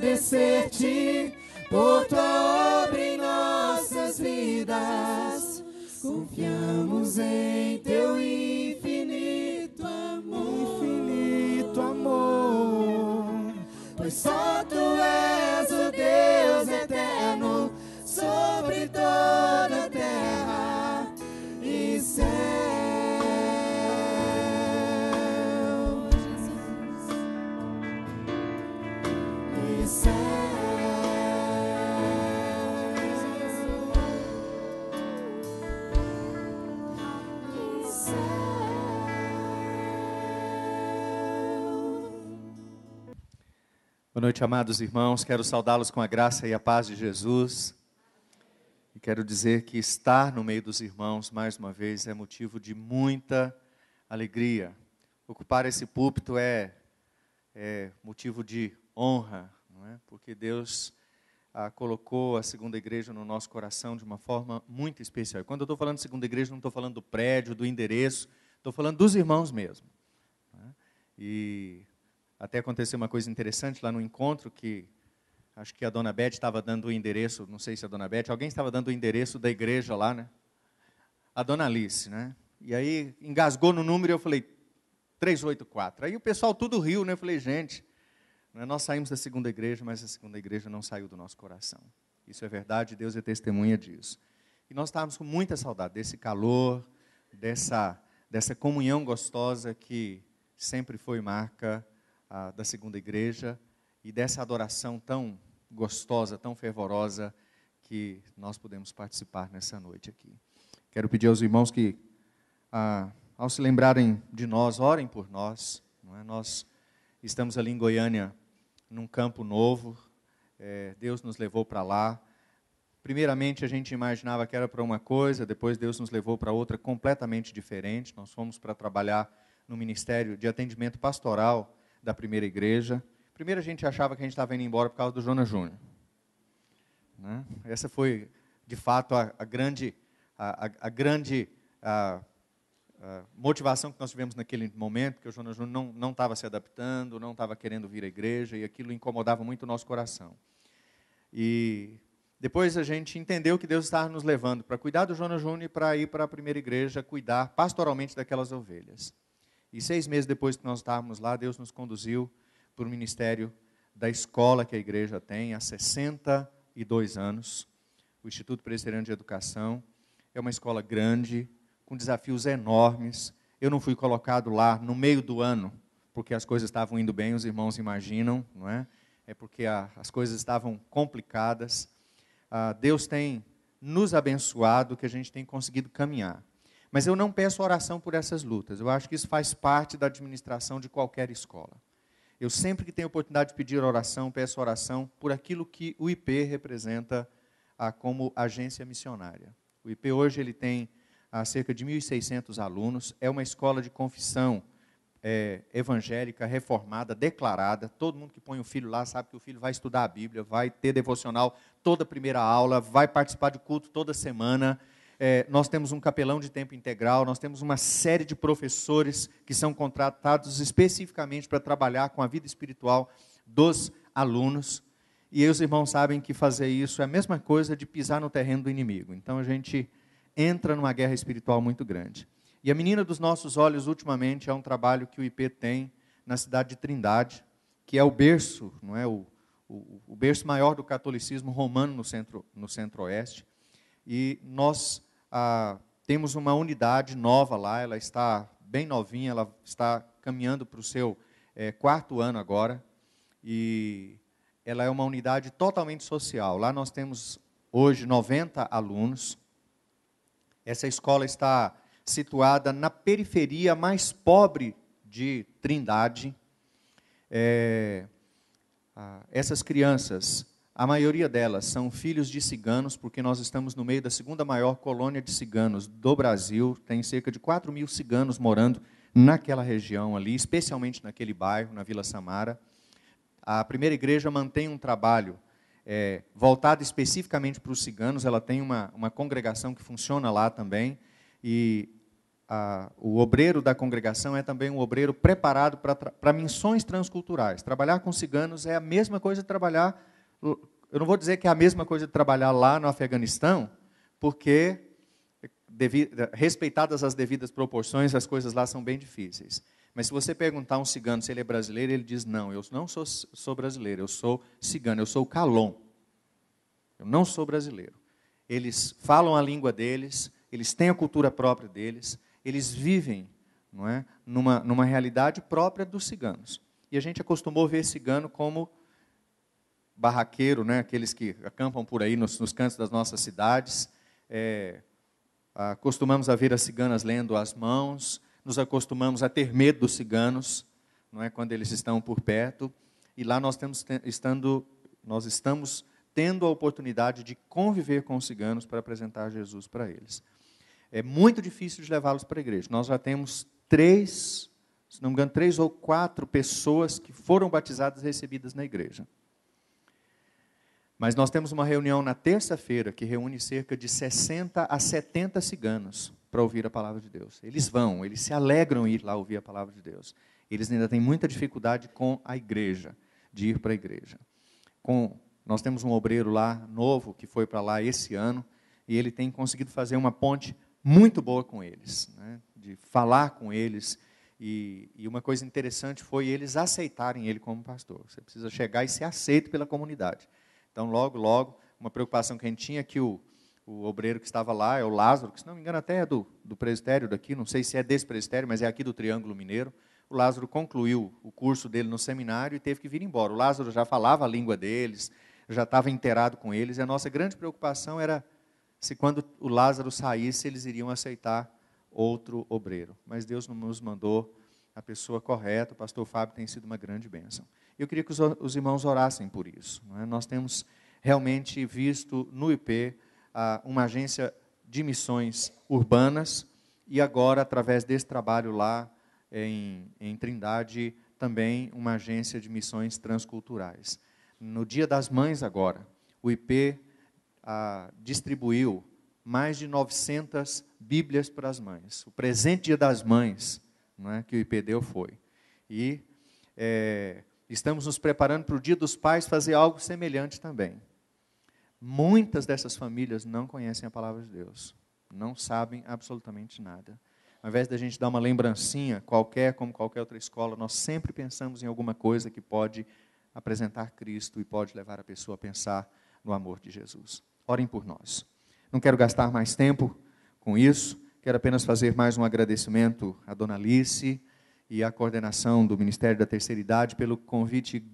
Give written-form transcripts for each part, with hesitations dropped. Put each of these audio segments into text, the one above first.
agradecer-te por tua obra em nossas vidas. Confiamos em teu infinito amor, pois só tu és o Deus eterno sobre toda a terra e céu. Boa noite, amados irmãos. Quero saudá-los com a graça e a paz de Jesus. E quero dizer que estar no meio dos irmãos, mais uma vez, é motivo de muita alegria. Ocupar esse púlpito é motivo de honra, não é? Porque Deus colocou a segunda igreja no nosso coração de uma forma muito especial. E quando eu estou falando de segunda igreja, não estou falando do prédio, do endereço, estou falando dos irmãos mesmo. E até aconteceu uma coisa interessante lá no encontro, que acho que a dona Beth estava dando o endereço, não sei se a dona Beth, alguém estava dando o endereço da igreja lá, né? A dona Alice, né? E aí engasgou no número e eu falei, 384. Aí o pessoal tudo riu, né? Eu falei, gente, nós saímos da segunda igreja, mas a segunda igreja não saiu do nosso coração. Isso é verdade, Deus é testemunha disso. E nós estávamos com muita saudade desse calor, dessa comunhão gostosa que sempre foi marca da segunda igreja e dessa adoração tão gostosa, tão fervorosa que nós podemos participar nessa noite aqui. Quero pedir aos irmãos que, ao se lembrarem de nós, orem por nós. Não é? Nós estamos ali em Goiânia, num campo novo, Deus nos levou para lá. Primeiramente a gente imaginava que era para uma coisa, depois Deus nos levou para outra completamente diferente. Nós fomos para trabalhar no Ministério de Atendimento Pastoral da primeira igreja. Primeiro a gente achava que a gente estava indo embora por causa do Jonas Júnior. Né? Essa foi, de fato, a grande motivação que nós tivemos naquele momento, porque o Jonas Júnior não estava se adaptando, não estava querendo vir à igreja, e aquilo incomodava muito o nosso coração. E depois a gente entendeu que Deus estava nos levando para cuidar do Jonas Júnior e para ir para a primeira igreja, cuidar pastoralmente daquelas ovelhas. E 6 meses depois que nós estávamos lá, Deus nos conduziu para o ministério da escola que a igreja tem há 62 anos, o Instituto Presbiteriano de Educação. É uma escola grande, com desafios enormes. Eu não fui colocado lá no meio do ano, porque as coisas estavam indo bem, os irmãos imaginam, não é? É porque as coisas estavam complicadas. Deus tem nos abençoado, que a gente tem conseguido caminhar. Mas eu não peço oração por essas lutas. Eu acho que isso faz parte da administração de qualquer escola. Eu sempre que tenho oportunidade de pedir oração, peço oração por aquilo que o IP representa como agência missionária. O IP hoje ele tem cerca de 1.600 alunos, é uma escola de confissão evangélica, reformada, declarada. Todo mundo que põe o filho lá sabe que o filho vai estudar a Bíblia, vai ter devocional toda primeira aula, vai participar de culto toda semana. Nós temos um capelão de tempo integral, nós temos uma série de professores que são contratados especificamente para trabalhar com a vida espiritual dos alunos. E os irmãos sabem que fazer isso é a mesma coisa de pisar no terreno do inimigo. Então a gente entra numa guerra espiritual muito grande. E a menina dos nossos olhos, ultimamente, é um trabalho que o IP tem na cidade de Trindade, que é o berço, não é? O berço maior do catolicismo romano no centro-oeste. E nós temos uma unidade nova lá, ela está bem novinha, ela está caminhando para o seu 4º ano agora, e ela é uma unidade totalmente social. Lá nós temos hoje 90 alunos. Essa escola está situada na periferia mais pobre de Trindade. Essas crianças, a maioria delas são filhos de ciganos, porque nós estamos no meio da 2ª maior colônia de ciganos do Brasil. Tem cerca de 4.000 ciganos morando naquela região ali, especialmente naquele bairro, na Vila Samara. A primeira igreja mantém um trabalho voltado especificamente para os ciganos. Ela tem uma congregação que funciona lá também, e o obreiro da congregação é também um obreiro preparado para missões transculturais. Trabalhar com ciganos é a mesma coisa de trabalhar, eu não vou dizer que é a mesma coisa de trabalhar lá no Afeganistão, porque, respeitadas as devidas proporções, as coisas lá são bem difíceis. Mas se você perguntar a um cigano se ele é brasileiro, ele diz, não, eu não sou brasileiro, eu sou cigano, eu sou calon. Eu não sou brasileiro. Eles falam a língua deles, eles têm a cultura própria deles, eles vivem, não é, numa realidade própria dos ciganos. E a gente acostumou ver cigano como barraqueiro, né, aqueles que acampam por aí nos cantos das nossas cidades. Acostumamos a ver as ciganas lendo as mãos, nos acostumamos a ter medo dos ciganos, não é, quando eles estão por perto, e lá nós estamos tendo a oportunidade de conviver com os ciganos para apresentar Jesus para eles. É muito difícil de levá-los para a igreja. Nós já temos 3 ou 4 pessoas que foram batizadas e recebidas na igreja. Mas nós temos uma reunião na terça-feira que reúne cerca de 60 a 70 ciganos para ouvir a palavra de Deus. Eles vão, eles se alegram em ir lá ouvir a palavra de Deus. Eles ainda têm muita dificuldade com a igreja, de ir para a igreja. Nós temos um obreiro lá, novo, que foi para lá esse ano, e ele tem conseguido fazer uma ponte muito boa com eles, né? De falar com eles. E uma coisa interessante foi eles aceitarem ele como pastor. Você precisa chegar e ser aceito pela comunidade. Então, logo, uma preocupação que a gente tinha é que o obreiro que estava lá é o Lázaro, que, se não me engano, até é do presbitério daqui, não sei se é desse presbitério, mas é aqui do Triângulo Mineiro. O Lázaro concluiu o curso dele no seminário e teve que vir embora. O Lázaro já falava a língua deles, já estava inteirado com eles, e a nossa grande preocupação era se quando o Lázaro saísse, eles iriam aceitar outro obreiro. Mas Deus nos mandou a pessoa correta, o pastor Fábio tem sido uma grande bênção. Eu queria que os irmãos orassem por isso. Não é? Nós temos realmente visto no IP uma agência de missões urbanas e agora, através desse trabalho lá em Trindade, também uma agência de missões transculturais. No Dia das Mães agora, o IP distribuiu mais de 900 Bíblias para as mães. O presente Dia das Mães, não é, que o IP deu foi. E estamos nos preparando para o Dia dos Pais fazer algo semelhante também. Muitas dessas famílias não conhecem a palavra de Deus, não sabem absolutamente nada. Ao invés da gente dar uma lembrancinha qualquer, como qualquer outra escola, nós sempre pensamos em alguma coisa que pode apresentar Cristo e pode levar a pessoa a pensar no amor de Jesus. Orem por nós. Não quero gastar mais tempo com isso, quero apenas fazer mais um agradecimento à Dona Alice e à coordenação do Ministério da Terceira Idade pelo convite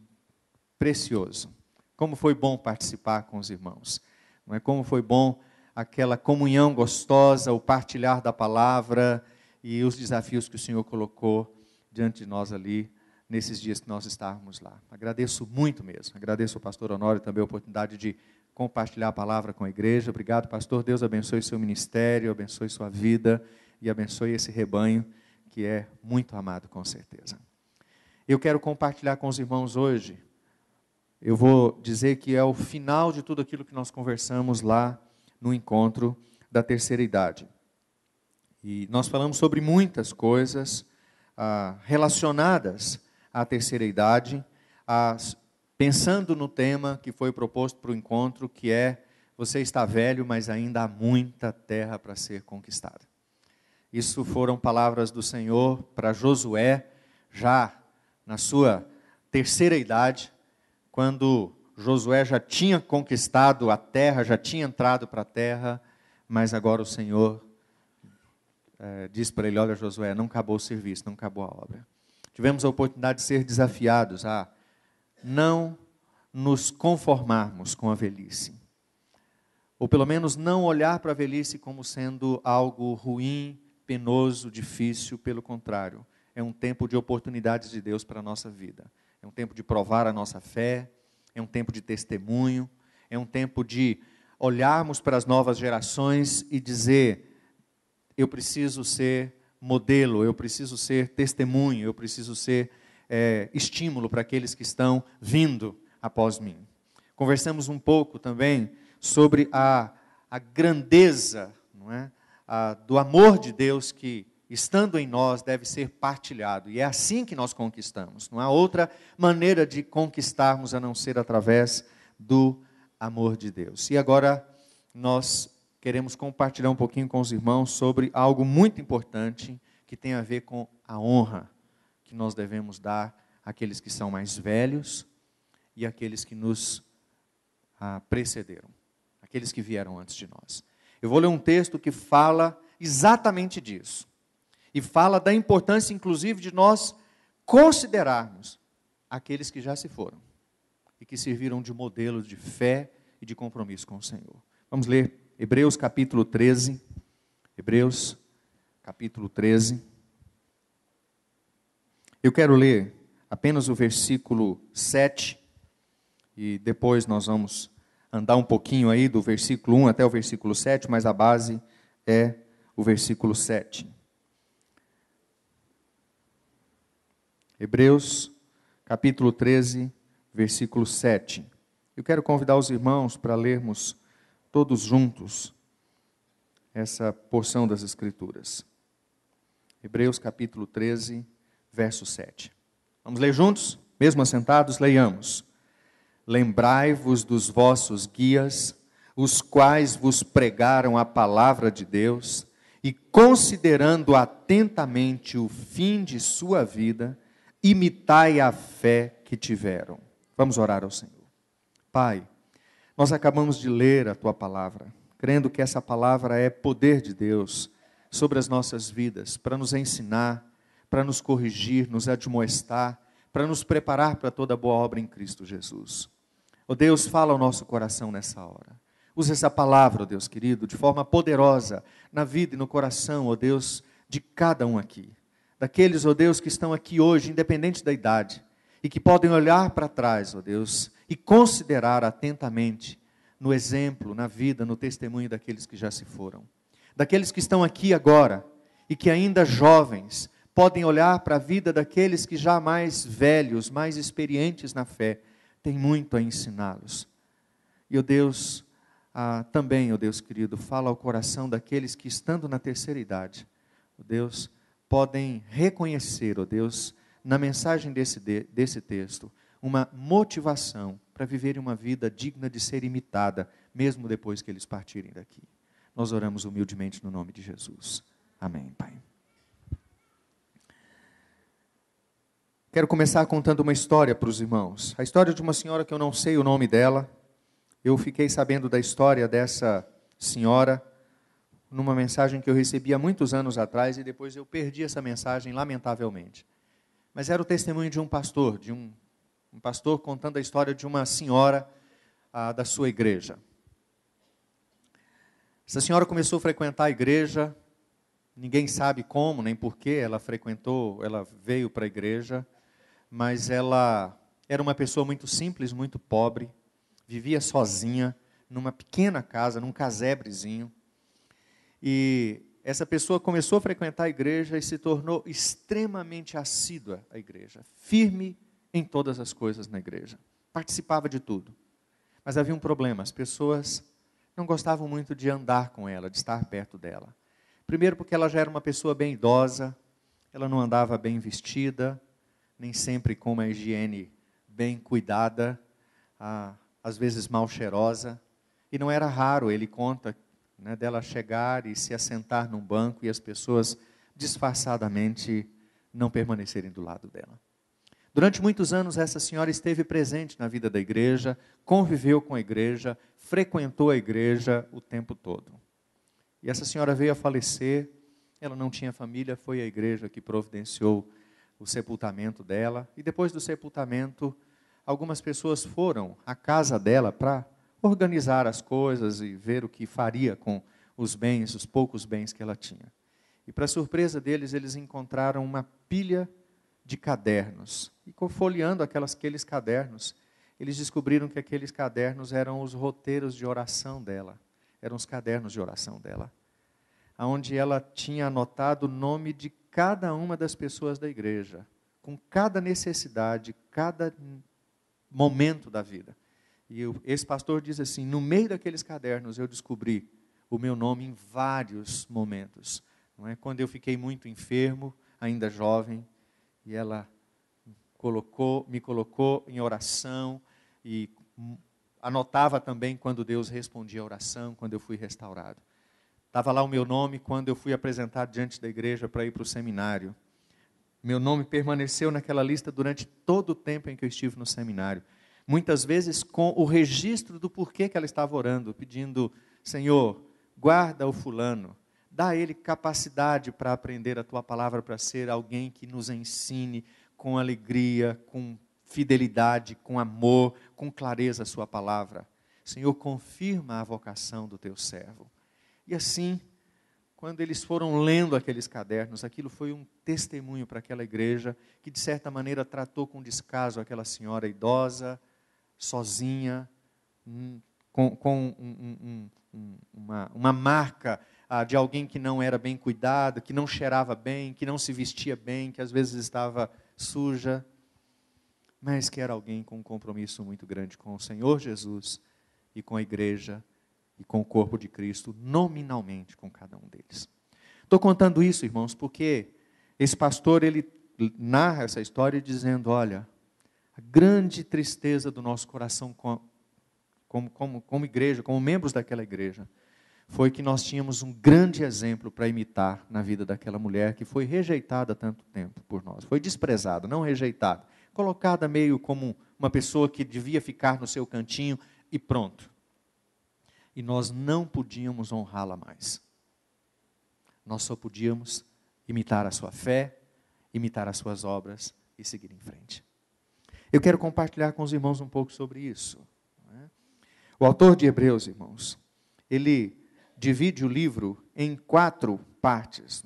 precioso. Como foi bom participar com os irmãos. Não é? Como foi bom aquela comunhão gostosa, o partilhar da palavra e os desafios que o Senhor colocou diante de nós ali, nesses dias que nós estávamos lá. Agradeço muito mesmo. Agradeço ao pastor Honório também a oportunidade de compartilhar a palavra com a igreja. Obrigado, pastor. Deus abençoe seu ministério, abençoe sua vida e abençoe esse rebanho que é muito amado, com certeza. Eu quero compartilhar com os irmãos hoje. Eu vou dizer que é o final de tudo aquilo que nós conversamos lá no encontro da terceira idade. E nós falamos sobre muitas coisas relacionadas à terceira idade, pensando no tema que foi proposto para o encontro, que é: você está velho, mas ainda há muita terra para ser conquistada. Isso foram palavras do Senhor para Josué, já na sua terceira idade, quando Josué já tinha conquistado a terra, já tinha entrado para a terra, mas agora o Senhor diz para ele: olha, Josué, não acabou o serviço, não acabou a obra. Tivemos a oportunidade de ser desafiados a não nos conformarmos com a velhice, ou pelo menos não olhar para a velhice como sendo algo ruim, penoso, difícil. Pelo contrário, é um tempo de oportunidades de Deus para a nossa vida. É um tempo de provar a nossa fé, é um tempo de testemunho, é um tempo de olharmos para as novas gerações e dizer: eu preciso ser modelo, eu preciso ser testemunho, eu preciso ser estímulo para aqueles que estão vindo após mim. Conversamos um pouco também sobre a grandeza, não é? Do amor de Deus que, estando em nós, deve ser partilhado. E é assim que nós conquistamos. Não há outra maneira de conquistarmos a não ser através do amor de Deus. E agora nós queremos compartilhar um pouquinho com os irmãos sobre algo muito importante que tem a ver com a honra que nós devemos dar àqueles que são mais velhos e àqueles que nos precederam, aqueles que vieram antes de nós. Eu vou ler um texto que fala exatamente disso. E fala da importância, inclusive, de nós considerarmos aqueles que já se foram e que serviram de modelo de fé e de compromisso com o Senhor. Vamos ler Hebreus capítulo 13. Hebreus capítulo 13. Eu quero ler apenas o versículo 7 e depois nós vamos andar um pouquinho aí do versículo 1 até o versículo 7, mas a base é o versículo 7. Hebreus, capítulo 13, versículo 7. Eu quero convidar os irmãos para lermos todos juntos essa porção das Escrituras. Hebreus capítulo 13, verso 7. Vamos ler juntos? Mesmo assentados, leiamos. Lembrai-vos dos vossos guias, os quais vos pregaram a palavra de Deus, e considerando atentamente o fim de sua vida, imitai a fé que tiveram. Vamos orar ao Senhor. Pai, nós acabamos de ler a Tua palavra, crendo que essa palavra é poder de Deus sobre as nossas vidas, para nos ensinar, para nos corrigir, nos admoestar, para nos preparar para toda boa obra em Cristo Jesus. Ó Deus, fala ao nosso coração nessa hora. Usa essa palavra, ó Deus querido, de forma poderosa na vida e no coração, ó Deus, de cada um aqui. Daqueles, ó Deus, que estão aqui hoje, independente da idade, e que podem olhar para trás, ó Deus, e considerar atentamente no exemplo, na vida, no testemunho daqueles que já se foram. Daqueles que estão aqui agora e que ainda jovens podem olhar para a vida daqueles que já mais velhos, mais experientes na fé, têm muito a ensiná-los. E, ó Deus, também, ó Deus querido, fala ao coração daqueles que, estando na terceira idade, ó Deus, podem reconhecer, ó Deus, na mensagem desse texto, uma motivação para viverem uma vida digna de ser imitada, mesmo depois que eles partirem daqui. Nós oramos humildemente no nome de Jesus. Amém, Pai. Quero começar contando uma história para os irmãos. A história de uma senhora que eu não sei o nome dela. Eu fiquei sabendo da história dessa senhora numa mensagem que eu recebi há muitos anos atrás e depois eu perdi essa mensagem, lamentavelmente. Mas era o testemunho de um pastor, um pastor contando a história de uma senhora da sua igreja. Essa senhora começou a frequentar a igreja, ninguém sabe como, nem porquê ela frequentou, ela veio para a igreja, mas ela era uma pessoa muito simples, muito pobre, vivia sozinha, numa pequena casa, num casebrezinho, e essa pessoa começou a frequentar a igreja e se tornou extremamente assídua à igreja, firme em todas as coisas na igreja, participava de tudo, mas havia um problema, as pessoas não gostavam muito de andar com ela, de estar perto dela. Primeiro porque ela já era uma pessoa bem idosa, ela não andava bem vestida, nem sempre com uma higiene bem cuidada, às vezes mal cheirosa, e não era raro, ele conta, dela chegar e se assentar num banco e as pessoas disfarçadamente não permanecerem do lado dela. Durante muitos anos, essa senhora esteve presente na vida da igreja, conviveu com a igreja, frequentou a igreja o tempo todo. E essa senhora veio a falecer, ela não tinha família, foi a igreja que providenciou o sepultamento dela. E depois do sepultamento, algumas pessoas foram à casa dela para organizar as coisas e ver o que faria com os bens, os poucos bens que ela tinha. E para surpresa deles, eles encontraram uma pilha de cadernos. E folheando aqueles cadernos, eles descobriram que aqueles cadernos eram os roteiros de oração dela. Eram os cadernos de oração dela. Onde ela tinha anotado o nome de cada uma das pessoas da igreja. Com cada necessidade, cada momento da vida. E esse pastor diz assim, no meio daqueles cadernos eu descobri o meu nome em vários momentos. Não é? Quando eu fiquei muito enfermo, ainda jovem, e ela me colocou em oração e anotava também quando Deus respondia a oração, quando eu fui restaurado. Estava lá o meu nome quando eu fui apresentado diante da igreja para ir para o seminário. Meu nome permaneceu naquela lista durante todo o tempo em que eu estive no seminário. Muitas vezes com o registro do porquê que ela estava orando, pedindo, Senhor, guarda o fulano, dá a ele capacidade para aprender a Tua palavra, para ser alguém que nos ensine com alegria, com fidelidade, com amor, com clareza a Sua palavra. Senhor, confirma a vocação do Teu servo. E assim, quando eles foram lendo aqueles cadernos, aquilo foi um testemunho para aquela igreja, que de certa maneira tratou com descaso aquela senhora idosa, sozinha, com uma marca de alguém que não era bem cuidado, que não cheirava bem, que não se vestia bem, que às vezes estava suja. mas que era alguém com um compromisso muito grande com o Senhor Jesus e com a igreja e com o corpo de Cristo, nominalmente com cada um deles. Estou contando isso, irmãos, porque esse pastor, ele narra essa história dizendo, olha, a grande tristeza do nosso coração como igreja, como membros daquela igreja, foi que nós tínhamos um grande exemplo para imitar na vida daquela mulher que foi rejeitada há tanto tempo por nós. Foi desprezada, não rejeitada. Colocada meio como uma pessoa que devia ficar no seu cantinho e pronto. E nós não podíamos honrá-la mais. Nós só podíamos imitar a sua fé, imitar as suas obras e seguir em frente. Eu quero compartilhar com os irmãos um pouco sobre isso. O autor de Hebreus, irmãos, ele divide o livro em 4 partes.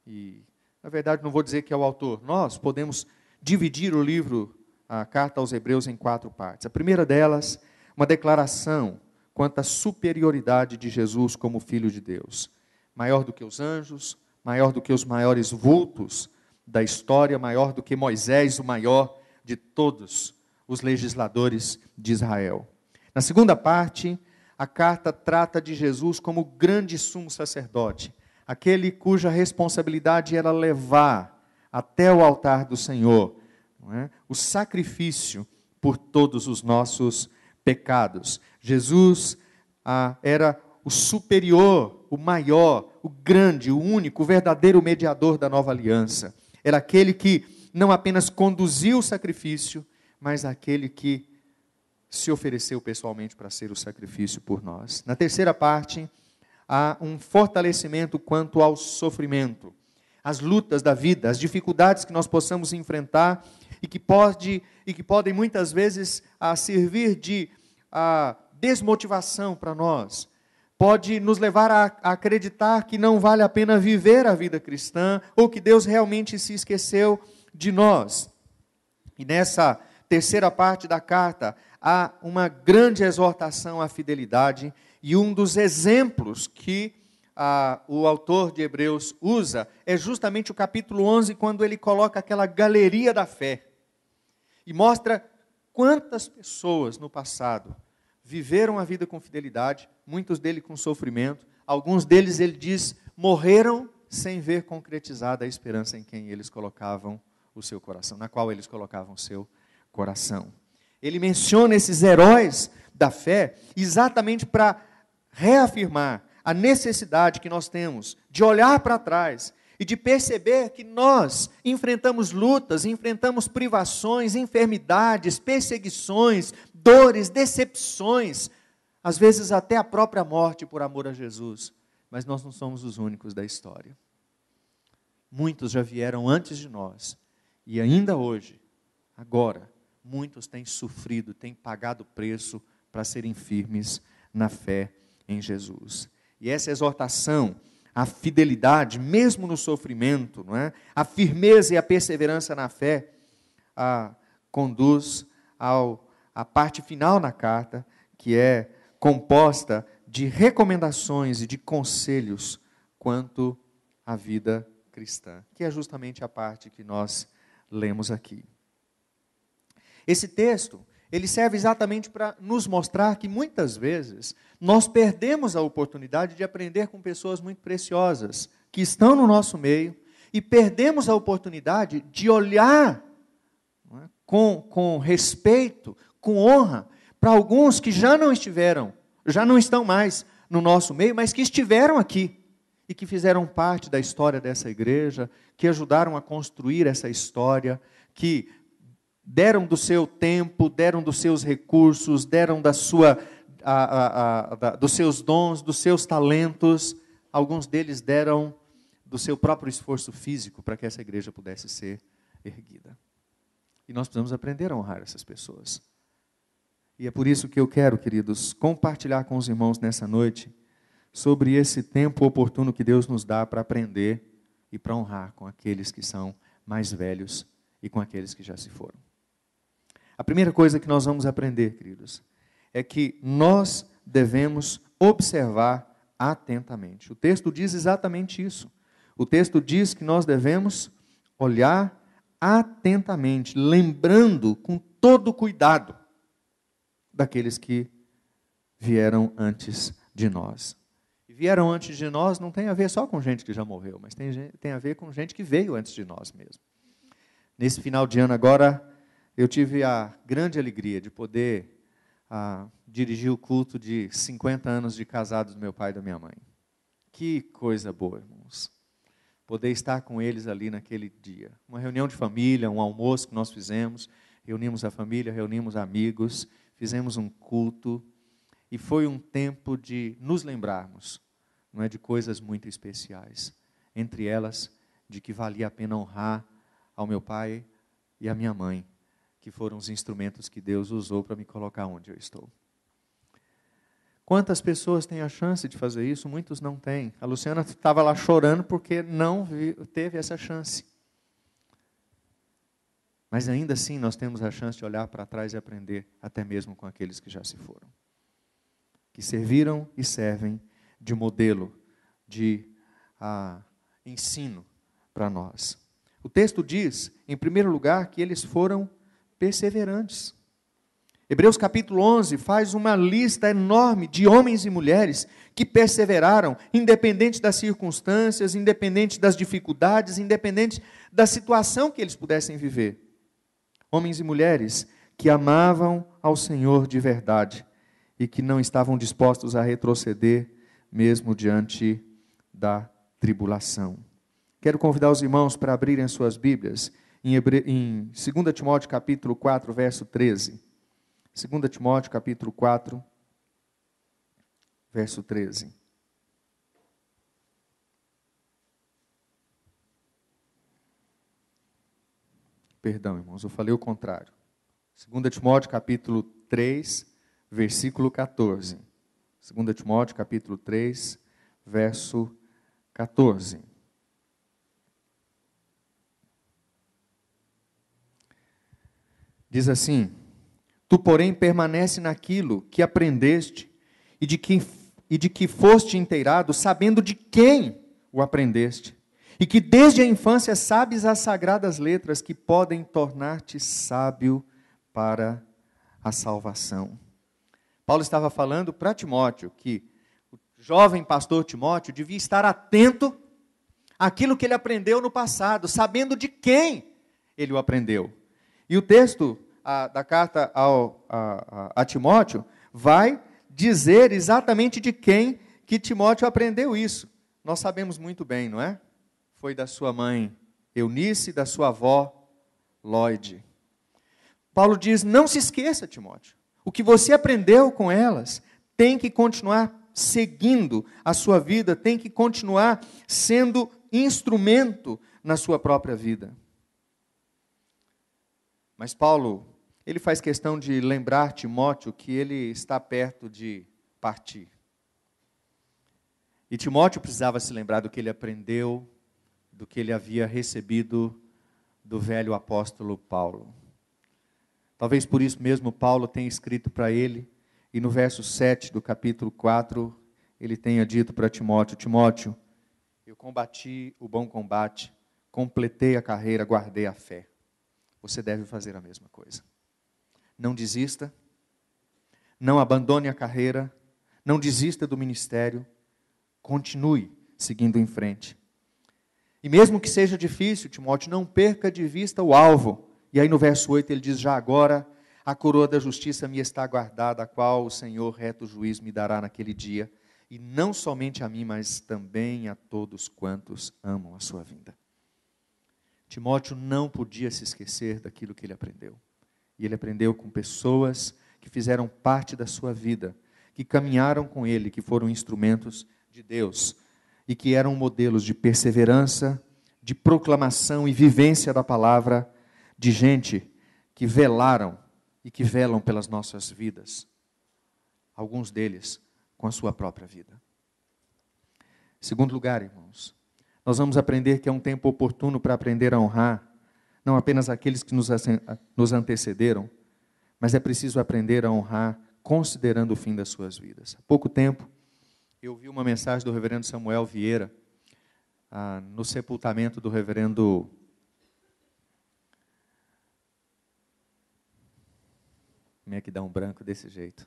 E, na verdade, não vou dizer que é o autor. Nós podemos dividir o livro, a carta aos Hebreus, em 4 partes. A primeira delas, uma declaração quanto à superioridade de Jesus como Filho de Deus. Maior do que os anjos, maior do que os maiores vultos da história, maior do que Moisés, o maior de todos os legisladores de Israel. Na segunda parte, a carta trata de Jesus como grande sumo sacerdote, aquele cuja responsabilidade era levar até o altar do Senhor, o sacrifício por todos os nossos pecados. Jesus era o superior, o maior, o grande, o único, o verdadeiro mediador da nova aliança. Era aquele que não apenas conduziu o sacrifício, mas aquele que se ofereceu pessoalmente para ser o sacrifício por nós. Na terceira parte, há um fortalecimento quanto ao sofrimento, as lutas da vida, as dificuldades que nós possamos enfrentar e que podem muitas vezes servir de desmotivação para nós. Pode nos levar a acreditar que não vale a pena viver a vida cristã ou que Deus realmente se esqueceu de nós. E nessa terceira parte da carta, há uma grande exortação à fidelidade e um dos exemplos que o autor de Hebreus usa é justamente o capítulo 11, quando ele coloca aquela galeria da fé e mostra quantas pessoas no passado viveram a vida com fidelidade, muitos deles com sofrimento, alguns deles, ele diz, morreram sem ver concretizada a esperança em quem eles colocavam o seu coração, na qual eles colocavam o seu coração. Ele menciona esses heróis da fé exatamente para reafirmar a necessidade que nós temos de olhar para trás e de perceber que nós enfrentamos lutas, enfrentamos privações, enfermidades, perseguições, dores, decepções, às vezes até a própria morte por amor a Jesus. Mas nós não somos os únicos da história. Muitos já vieram antes de nós e ainda hoje, agora, muitos têm sofrido, têm pagado o preço para serem firmes na fé em Jesus. E essa exortação, a fidelidade, mesmo no sofrimento, não é? A firmeza e a perseverança na fé, conduz à parte final na carta, que é composta de recomendações e de conselhos quanto à vida cristã, que é justamente a parte que nós lemos aqui. Esse texto, ele serve exatamente para nos mostrar que muitas vezes nós perdemos a oportunidade de aprender com pessoas muito preciosas, que estão no nosso meio, e perdemos a oportunidade de olhar, não é, com respeito, com honra, para alguns que já não estão mais no nosso meio, mas que estiveram aqui, e que fizeram parte da história dessa igreja, que ajudaram a construir essa história, que deram do seu tempo, deram dos seus recursos, deram dos seus dons, dos seus talentos. Alguns deles deram do seu próprio esforço físico para que essa igreja pudesse ser erguida. E nós precisamos aprender a honrar essas pessoas. E é por isso que eu quero, queridos, compartilhar com os irmãos nessa noite sobre esse tempo oportuno que Deus nos dá para aprender e para honrar com aqueles que são mais velhos e com aqueles que já se foram. A primeira coisa que nós vamos aprender, queridos, é que nós devemos observar atentamente. O texto diz exatamente isso. O texto diz que nós devemos olhar atentamente, lembrando com todo o cuidado daqueles que vieram antes de nós. E vieram antes de nós não tem a ver só com gente que já morreu, mas tem a ver com gente que veio antes de nós mesmo. Nesse final de ano agora, eu tive a grande alegria de poder dirigir o culto de 50 anos de casados do meu pai e da minha mãe. Que coisa boa, irmãos. Poder estar com eles ali naquele dia. Uma reunião de família, um almoço que nós fizemos, reunimos a família, reunimos amigos, fizemos um culto, e foi um tempo de nos lembrarmos, não é, de coisas muito especiais. Entre elas, de que valia a pena honrar ao meu pai e à minha mãe, que foram os instrumentos que Deus usou para me colocar onde eu estou. Quantas pessoas têm a chance de fazer isso? Muitos não têm. A Luciana estava lá chorando porque não teve essa chance. Mas ainda assim nós temos a chance de olhar para trás e aprender, até mesmo com aqueles que já se foram. Que serviram e servem de modelo, de ensino para nós. O texto diz, em primeiro lugar, que eles foram perseverantes. Hebreus capítulo 11 faz uma lista enorme de homens e mulheres que perseveraram, independente das circunstâncias, independente das dificuldades, independente da situação que eles pudessem viver. Homens e mulheres que amavam ao Senhor de verdade e que não estavam dispostos a retroceder mesmo diante da tribulação. Quero convidar os irmãos para abrirem suas Bíblias em 2 Timóteo capítulo 4, verso 13. 2 Timóteo capítulo 4, verso 13. Perdão, irmãos, eu falei o contrário. 2 Timóteo capítulo 3, versículo 14. 2 Timóteo capítulo 3, verso 14. Diz assim: Tu, porém, permanece naquilo que aprendeste e de que foste inteirado, sabendo de quem o aprendeste, e que desde a infância sabes as sagradas letras que podem tornar-te sábio para a salvação. Paulo estava falando para Timóteo que o jovem pastor Timóteo devia estar atento àquilo que ele aprendeu no passado, sabendo de quem ele o aprendeu. E o texto da carta a Timóteo vai dizer exatamente de quem que Timóteo aprendeu isso. Nós sabemos muito bem, não é? Foi da sua mãe Eunice e da sua avó Lóide. Paulo diz, não se esqueça, Timóteo, o que você aprendeu com elas tem que continuar seguindo a sua vida, tem que continuar sendo instrumento na sua própria vida. Mas Paulo, ele faz questão de lembrar Timóteo que ele está perto de partir. E Timóteo precisava se lembrar do que ele aprendeu, do que ele havia recebido do velho apóstolo Paulo. Talvez por isso mesmo Paulo tenha escrito para ele, e no verso 7 do capítulo 4, ele tenha dito para Timóteo, Timóteo, eu combati o bom combate, completei a carreira, guardei a fé. Você deve fazer a mesma coisa. Não desista, não abandone a carreira, não desista do ministério, continue seguindo em frente. E mesmo que seja difícil, Timóteo, não perca de vista o alvo. E aí no verso 8 ele diz, já agora a coroa da justiça me está guardada, a qual o Senhor reto juiz me dará naquele dia, e não somente a mim, mas também a todos quantos amam a sua vinda. Timóteo não podia se esquecer daquilo que ele aprendeu. E ele aprendeu com pessoas que fizeram parte da sua vida, que caminharam com ele, que foram instrumentos de Deus, e que eram modelos de perseverança, de proclamação e vivência da palavra, de gente que velaram e que velam pelas nossas vidas. Alguns deles com a sua própria vida. Segundo lugar, irmãos, nós vamos aprender que é um tempo oportuno para aprender a honrar, não apenas aqueles que nos antecederam, mas é preciso aprender a honrar considerando o fim das suas vidas. Há pouco tempo, eu ouvi uma mensagem do reverendo Samuel Vieira, no sepultamento do reverendo Como é que dá um branco desse jeito?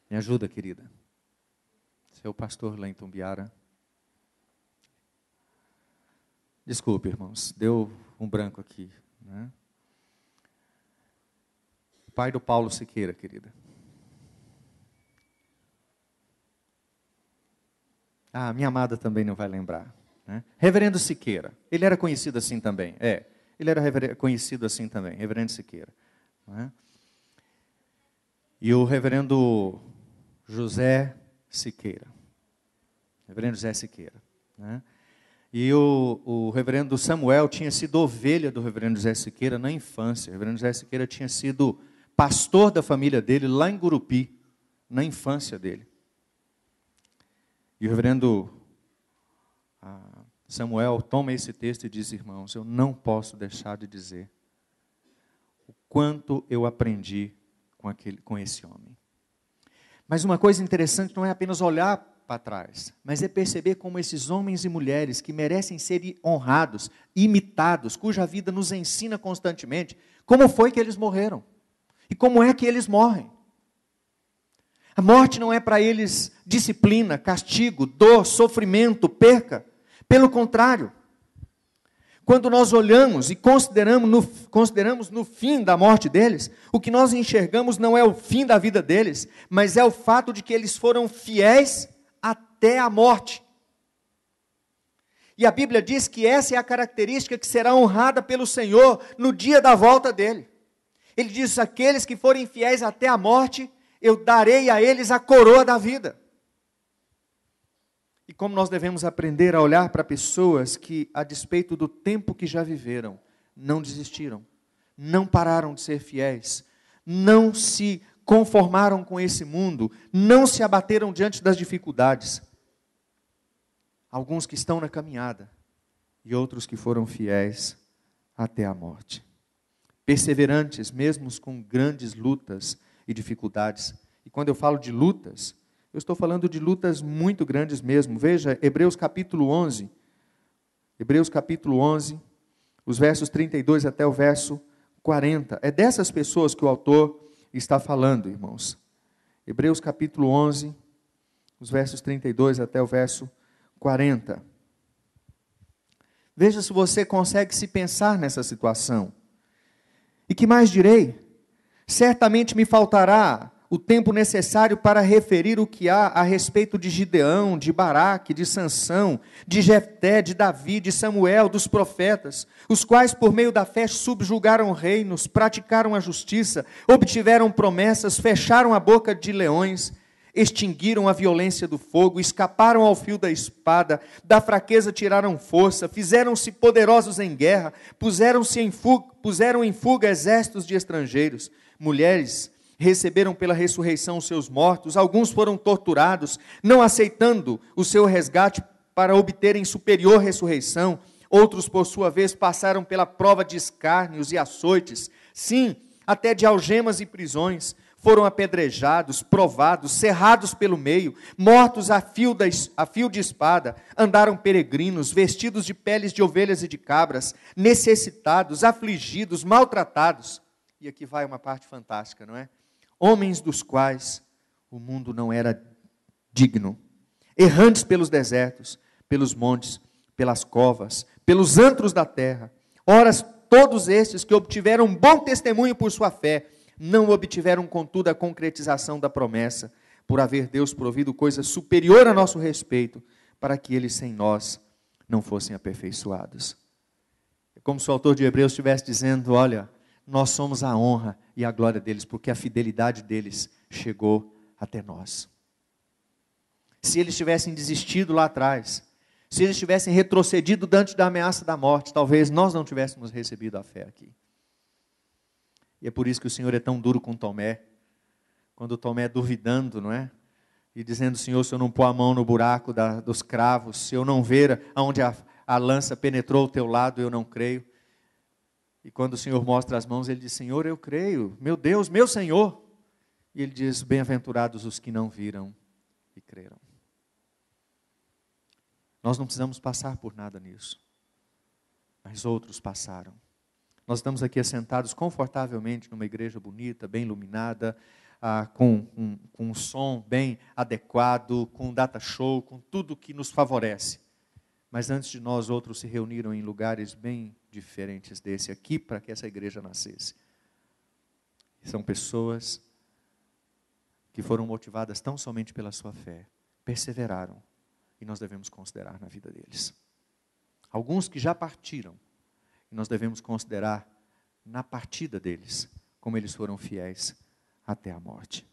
Me ajuda, querida. Seu pastor lá em Tumbiara. Desculpe, irmãos, deu um branco aqui, né? O pai do Paulo Siqueira, querida. Ah, minha amada também não vai lembrar, né? Reverendo Siqueira, ele era conhecido assim também, ele era conhecido assim também, Reverendo Siqueira, né? E o reverendo José Siqueira, reverendo José Siqueira, né? E o reverendo Samuel tinha sido ovelha do reverendo José Siqueira na infância. O reverendo José Siqueira tinha sido pastor da família dele lá em Gurupi, na infância dele. E o reverendo Samuel toma esse texto e diz: irmãos, eu não posso deixar de dizer o quanto eu aprendi com esse homem. Mas uma coisa interessante não é apenas olhar para trás, mas é perceber como esses homens e mulheres que merecem ser honrados, imitados, cuja vida nos ensina constantemente, como foi que eles morreram e como é que eles morrem. A morte não é para eles disciplina, castigo, dor, sofrimento, perca. Pelo contrário, quando nós olhamos e consideramos no fim da morte deles, o que nós enxergamos não é o fim da vida deles, mas é o fato de que eles foram fiéis até a morte. E a Bíblia diz que essa é a característica que será honrada pelo Senhor no dia da volta dele. Ele diz: aqueles que forem fiéis até a morte, eu darei a eles a coroa da vida. E como nós devemos aprender a olhar para pessoas que, a despeito do tempo que já viveram, não desistiram, não pararam de ser fiéis, não se conformaram com esse mundo, não se abateram diante das dificuldades. Alguns que estão na caminhada e outros que foram fiéis até a morte. Perseverantes, mesmo com grandes lutas e dificuldades. E quando eu falo de lutas, eu estou falando de lutas muito grandes mesmo. Veja, Hebreus capítulo 11. Hebreus capítulo 11, os versos 32 até o verso 40. É dessas pessoas que o autor está falando, irmãos. Hebreus capítulo 11, os versos 32 até o verso 40. Veja se você consegue se pensar nessa situação. E que mais direi? Certamente me faltará o tempo necessário para referir o que há a respeito de Gideão, de Baraque, de Sansão, de Jefté, de Davi, de Samuel, dos profetas, os quais por meio da fé subjugaram reinos, praticaram a justiça, obtiveram promessas, fecharam a boca de leões, extinguiram a violência do fogo, escaparam ao fio da espada, da fraqueza tiraram força, fizeram-se poderosos em guerra, puseram em fuga exércitos de estrangeiros. Mulheres receberam pela ressurreição os seus mortos, alguns foram torturados, não aceitando o seu resgate para obterem superior ressurreição, outros, por sua vez, passaram pela prova de escárnios e açoites, sim, até de algemas e prisões, foram apedrejados, provados, cerrados pelo meio, mortos a fio de espada, andaram peregrinos, vestidos de peles de ovelhas e de cabras, necessitados, afligidos, maltratados. E aqui vai uma parte fantástica, não é? Homens dos quais o mundo não era digno, errantes pelos desertos, pelos montes, pelas covas, pelos antros da terra. Ora, todos estes que obtiveram bom testemunho por sua fé, não obtiveram, contudo, a concretização da promessa, por haver Deus provido coisa superior a nosso respeito, para que eles sem nós não fossem aperfeiçoados. É como se o autor de Hebreus estivesse dizendo: olha, nós somos a honra e a glória deles, porque a fidelidade deles chegou até nós. Se eles tivessem desistido lá atrás, se eles tivessem retrocedido diante da ameaça da morte, talvez nós não tivéssemos recebido a fé aqui. E é por isso que o Senhor é tão duro com Tomé, quando Tomé duvidando, não é? E dizendo: Senhor, se eu não pôr a mão no buraco dos cravos, se eu não ver aonde a lança penetrou o teu lado, eu não creio. E quando o Senhor mostra as mãos, ele diz: Senhor, eu creio, meu Deus, meu Senhor. E ele diz: bem-aventurados os que não viram e creram. Nós não precisamos passar por nada nisso, mas outros passaram. Nós estamos aqui assentados confortavelmente numa igreja bonita, bem iluminada, com um som bem adequado, com um data show, com tudo que nos favorece. Mas antes de nós, outros se reuniram em lugares bem diferentes desse aqui para que essa igreja nascesse. São pessoas que foram motivadas tão somente pela sua fé, perseveraram, e nós devemos considerar na vida deles. Alguns que já partiram, e nós devemos considerar na partida deles, como eles foram fiéis até a morte.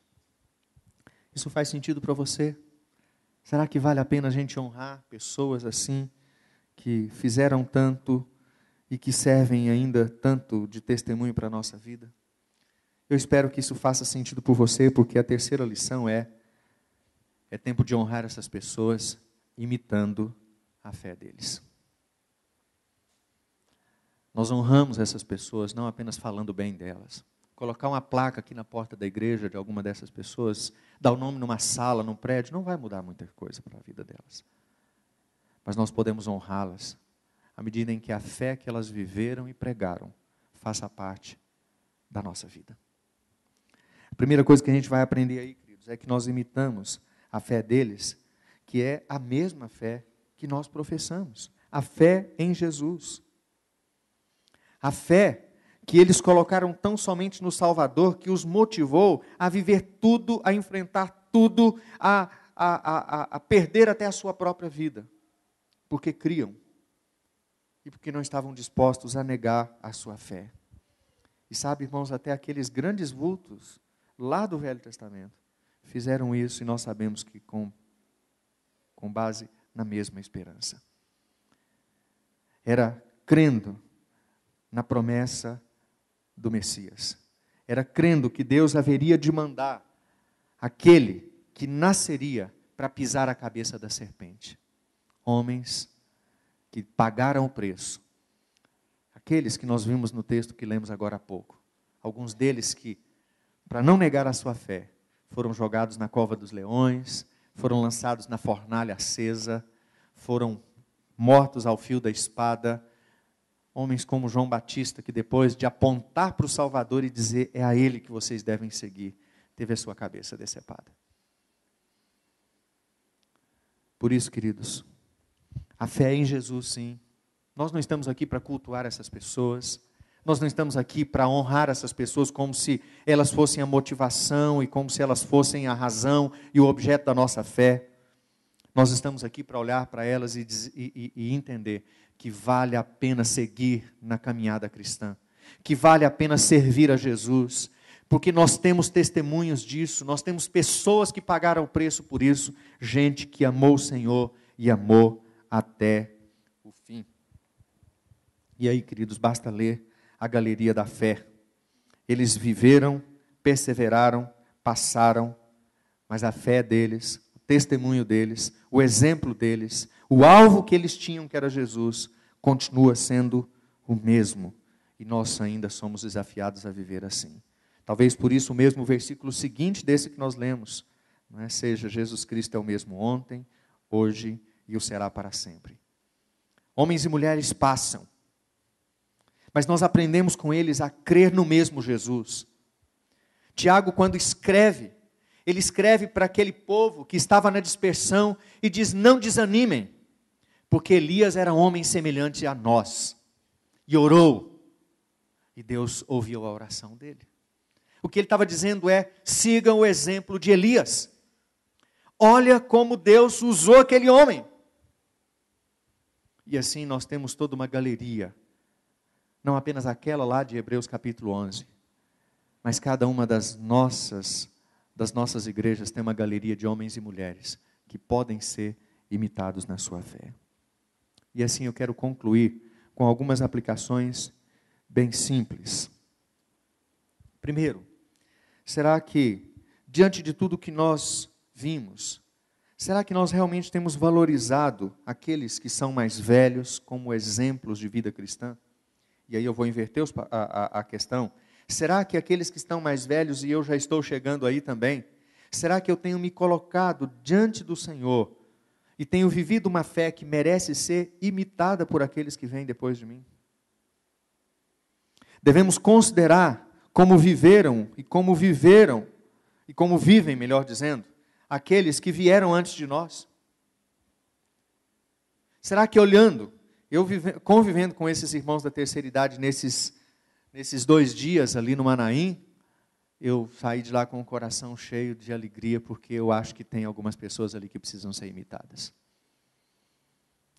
Isso faz sentido para você? Será que vale a pena a gente honrar pessoas assim, que fizeram tanto e que servem ainda tanto de testemunho para a nossa vida? Eu espero que isso faça sentido por você, porque a terceira lição é tempo de honrar essas pessoas imitando a fé deles. Nós honramos essas pessoas não apenas falando bem delas. Colocar uma placa aqui na porta da igreja de alguma dessas pessoas, dar o nome numa sala, num prédio, não vai mudar muita coisa para a vida delas. Mas nós podemos honrá-las à medida em que a fé que elas viveram e pregaram faça parte da nossa vida. A primeira coisa que a gente vai aprender aí, queridos, é que nós imitamos a fé deles, que é a mesma fé que nós professamos. A fé em Jesus. A fé que eles colocaram tão somente no Salvador, que os motivou a viver tudo, a enfrentar tudo, a perder até a sua própria vida. Porque criam. E porque não estavam dispostos a negar a sua fé. E sabe, irmãos, até aqueles grandes vultos lá do Velho Testamento fizeram isso, e nós sabemos que com base na mesma esperança. Era crendo na promessa do Messias. Era crendo que Deus haveria de mandar aquele que nasceria para pisar a cabeça da serpente. Homens que pagaram o preço. Aqueles que nós vimos no texto que lemos agora há pouco. Alguns deles que, para não negar a sua fé, foram jogados na cova dos leões, foram lançados na fornalha acesa, foram mortos ao fio da espada. Homens como João Batista, que depois de apontar para o Salvador e dizer, é a Ele que vocês devem seguir, teve a sua cabeça decepada. Por isso, queridos, a fé é em Jesus, sim. Nós não estamos aqui para cultuar essas pessoas, nós não estamos aqui para honrar essas pessoas como se elas fossem a motivação e como se elas fossem a razão e o objeto da nossa fé. Nós estamos aqui para olhar para elas e entender que vale a pena seguir na caminhada cristã, que vale a pena servir a Jesus, porque nós temos testemunhos disso, nós temos pessoas que pagaram o preço por isso, gente que amou o Senhor e amou até o fim. E aí, queridos, basta ler a galeria da fé. Eles viveram, perseveraram, passaram, mas a fé deles, o testemunho deles, o exemplo deles, o alvo que eles tinham, que era Jesus, continua sendo o mesmo. E nós ainda somos desafiados a viver assim. Talvez por isso o mesmo versículo seguinte desse que nós lemos, não é? Seja Jesus Cristo é o mesmo ontem, hoje e o será para sempre. Homens e mulheres passam, mas nós aprendemos com eles a crer no mesmo Jesus. Tiago, quando escreve, ele escreve para aquele povo que estava na dispersão e diz, não desanimem, porque Elias era homem semelhante a nós, e orou, e Deus ouviu a oração dele. O que ele estava dizendo é, sigam o exemplo de Elias. Olha como Deus usou aquele homem. E assim nós temos toda uma galeria, não apenas aquela lá de Hebreus capítulo 11, mas cada uma das nossas igrejas tem uma galeria de homens e mulheres que podem ser imitados na sua fé. E assim eu quero concluir com algumas aplicações bem simples. Primeiro, será que, diante de tudo que nós vimos, será que nós realmente temos valorizado aqueles que são mais velhos como exemplos de vida cristã? E aí eu vou inverter a questão. Será que aqueles que estão mais velhos, e eu já estou chegando aí também, será que eu tenho me colocado diante do Senhor e tenho vivido uma fé que merece ser imitada por aqueles que vêm depois de mim? Devemos considerar como viveram e como vivem, melhor dizendo, aqueles que vieram antes de nós. Será que olhando, convivendo com esses irmãos da terceira idade nesses 2 dias ali no Manaim, eu saí de lá com o coração cheio de alegria, porque eu acho que tem algumas pessoas ali que precisam ser imitadas.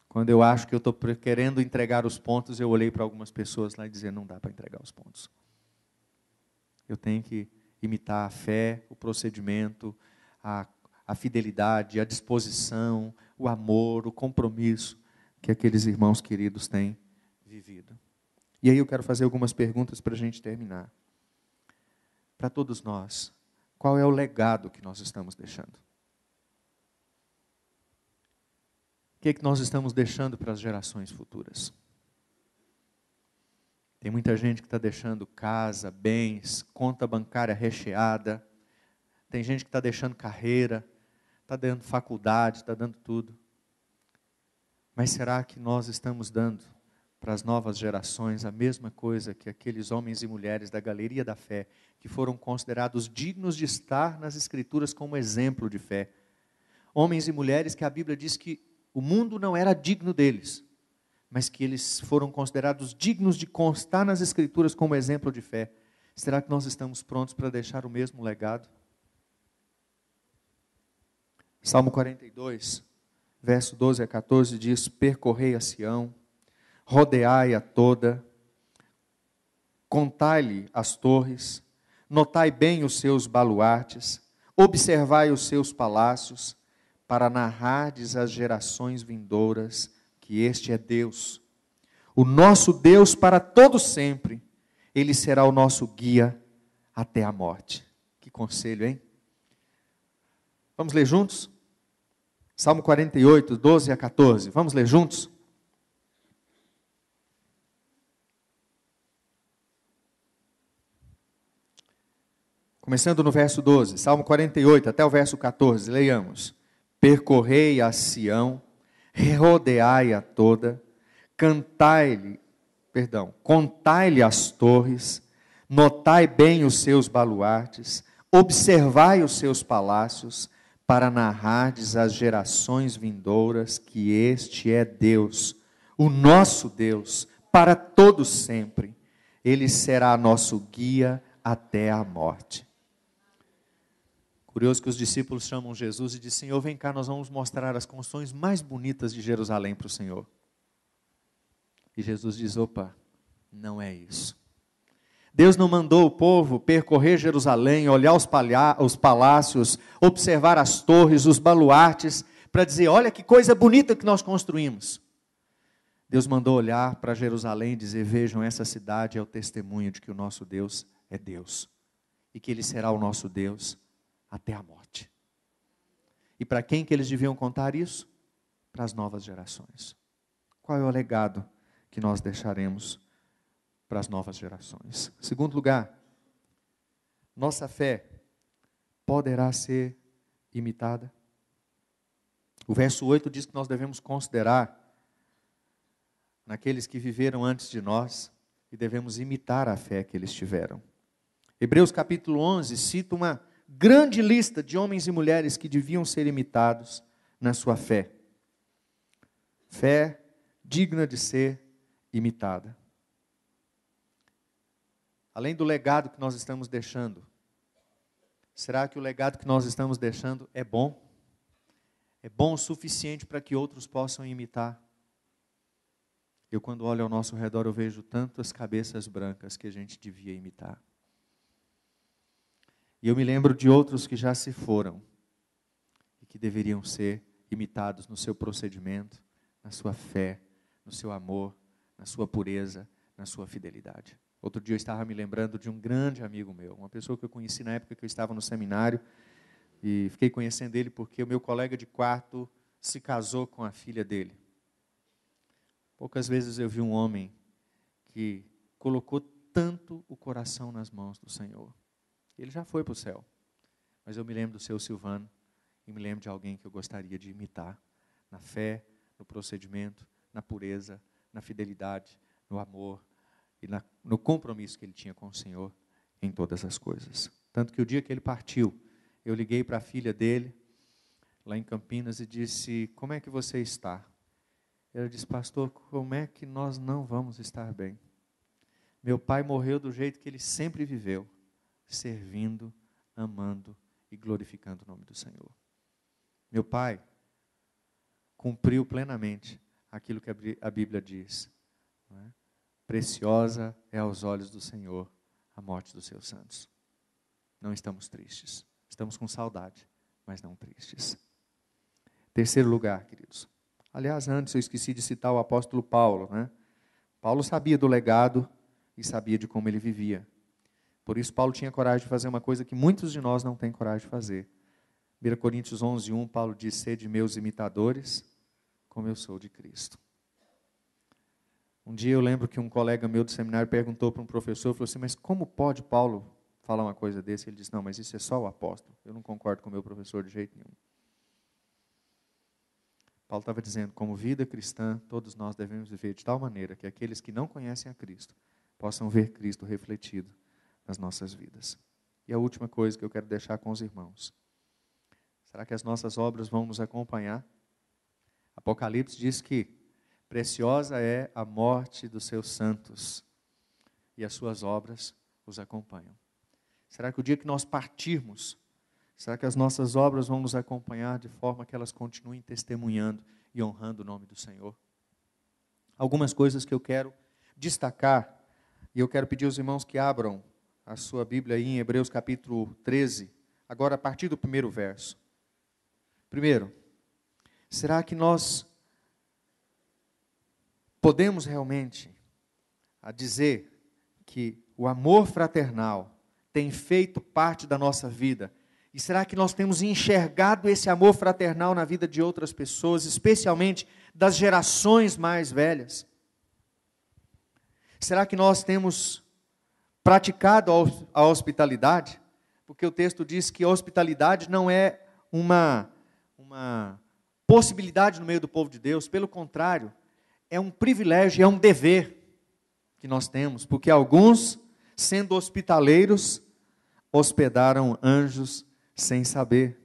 Quando eu acho que eu estou querendo entregar os pontos, eu olhei para algumas pessoas lá e dizer, não dá para entregar os pontos. Eu tenho que imitar a fé, o procedimento, a fidelidade, a disposição, o amor, o compromisso que aqueles irmãos queridos têm vivido. E aí eu quero fazer algumas perguntas para a gente terminar. Para todos nós, qual é o legado que nós estamos deixando? O que é que nós estamos deixando para as gerações futuras? Tem muita gente que está deixando casa, bens, conta bancária recheada. Tem gente que está deixando carreira, está dando faculdade, está dando tudo. Mas será que nós estamos dando para as novas gerações a mesma coisa que aqueles homens e mulheres da galeria da fé, que foram considerados dignos de estar nas Escrituras como exemplo de fé? Homens e mulheres que a Bíblia diz que o mundo não era digno deles, mas que eles foram considerados dignos de constar nas Escrituras como exemplo de fé. Será que nós estamos prontos para deixar o mesmo legado? Salmo 42, verso 12 a 14 diz: percorrei a Sião, rodeai-a toda, contai-lhe as torres, notai bem os seus baluartes, observai os seus palácios, para narrardes às gerações vindouras que este é Deus, o nosso Deus para todo sempre. Ele será o nosso guia até a morte. Que conselho, hein? Vamos ler juntos? Salmo 48, 12 a 14. Vamos ler juntos? Começando no verso 12, Salmo 48 até o verso 14, leiamos. Percorrei a Sião, rodeai-a toda, contai-lhe as torres, notai bem os seus baluartes, observai os seus palácios, para narrardes às gerações vindouras que este é Deus, o nosso Deus, para todos sempre. Ele será nosso guia até a morte. Curioso que os discípulos chamam Jesus e dizem: Senhor, vem cá, nós vamos mostrar as construções mais bonitas de Jerusalém para o Senhor. E Jesus diz: opa, não é isso. Deus não mandou o povo percorrer Jerusalém, olhar os palácios, observar as torres, os baluartes, para dizer: olha que coisa bonita que nós construímos. Deus mandou olhar para Jerusalém e dizer: vejam, essa cidade é o testemunho de que o nosso Deus é Deus. E que Ele será o nosso Deus até a morte. E para quem que eles deviam contar isso? Para as novas gerações. Qual é o legado que nós deixaremos para as novas gerações? Segundo lugar, nossa fé poderá ser imitada. O verso 8 diz que nós devemos considerar naqueles que viveram antes de nós e devemos imitar a fé que eles tiveram. Hebreus capítulo 11 cita uma grande lista de homens e mulheres que deviam ser imitados na sua fé. Fé digna de ser imitada. Além do legado que nós estamos deixando, será que o legado que nós estamos deixando é bom? É bom o suficiente para que outros possam imitar? Eu, quando olho ao nosso redor, eu vejo tantas cabeças brancas que a gente devia imitar. E eu me lembro de outros que já se foram e que deveriam ser imitados no seu procedimento, na sua fé, no seu amor, na sua pureza, na sua fidelidade. Outro dia eu estava me lembrando de um grande amigo meu, uma pessoa que eu conheci na época que eu estava no seminário, e fiquei conhecendo ele porque o meu colega de quarto se casou com a filha dele. Poucas vezes eu vi um homem que colocou tanto o coração nas mãos do Senhor. Ele já foi para o céu, mas eu me lembro do seu Silvano e me lembro de alguém que eu gostaria de imitar na fé, no procedimento, na pureza, na fidelidade, no amor e no compromisso que ele tinha com o Senhor em todas as coisas. Tanto que o dia que ele partiu, eu liguei para a filha dele, lá em Campinas, e disse: como é que você está? Ela disse: pastor, como é que nós não vamos estar bem? Meu pai morreu do jeito que ele sempre viveu, servindo, amando e glorificando o nome do Senhor. Meu pai cumpriu plenamente aquilo que a Bíblia diz, não é? Preciosa é aos olhos do Senhor a morte dos seus santos. Não estamos tristes, estamos com saudade, mas não tristes. Terceiro lugar, queridos. Aliás, antes eu esqueci de citar o apóstolo Paulo, né? Paulo sabia do legado e sabia de como ele vivia. Por isso Paulo tinha coragem de fazer uma coisa que muitos de nós não têm coragem de fazer. 1 Coríntios 11:1, Paulo diz: sede meus imitadores, como eu sou de Cristo. Um dia eu lembro que um colega meu do seminário perguntou para um professor, falou assim: mas como pode Paulo falar uma coisa desse? Ele disse: não, mas isso é só o apóstolo, eu não concordo com o meu professor de jeito nenhum. Paulo estava dizendo, como vida cristã, todos nós devemos viver de tal maneira que aqueles que não conhecem a Cristo possam ver Cristo refletido nas nossas vidas. E a última coisa que eu quero deixar com os irmãos: será que as nossas obras vão nos acompanhar? Apocalipse diz que preciosa é a morte dos seus santos e as suas obras os acompanham. Será que o dia que nós partirmos, será que as nossas obras vão nos acompanhar de forma que elas continuem testemunhando e honrando o nome do Senhor? Algumas coisas que eu quero destacar, e eu quero pedir aos irmãos que abram a sua Bíblia aí em Hebreus capítulo 13, agora a partir do primeiro verso. Primeiro, será que nós podemos realmente dizer que o amor fraternal tem feito parte da nossa vida? E será que nós temos enxergado esse amor fraternal na vida de outras pessoas, especialmente das gerações mais velhas? Será que nós temos praticado a hospitalidade? Porque o texto diz que a hospitalidade não é uma possibilidade no meio do povo de Deus, pelo contrário, é um privilégio, é um dever que nós temos, porque alguns, sendo hospitaleiros, hospedaram anjos sem saber.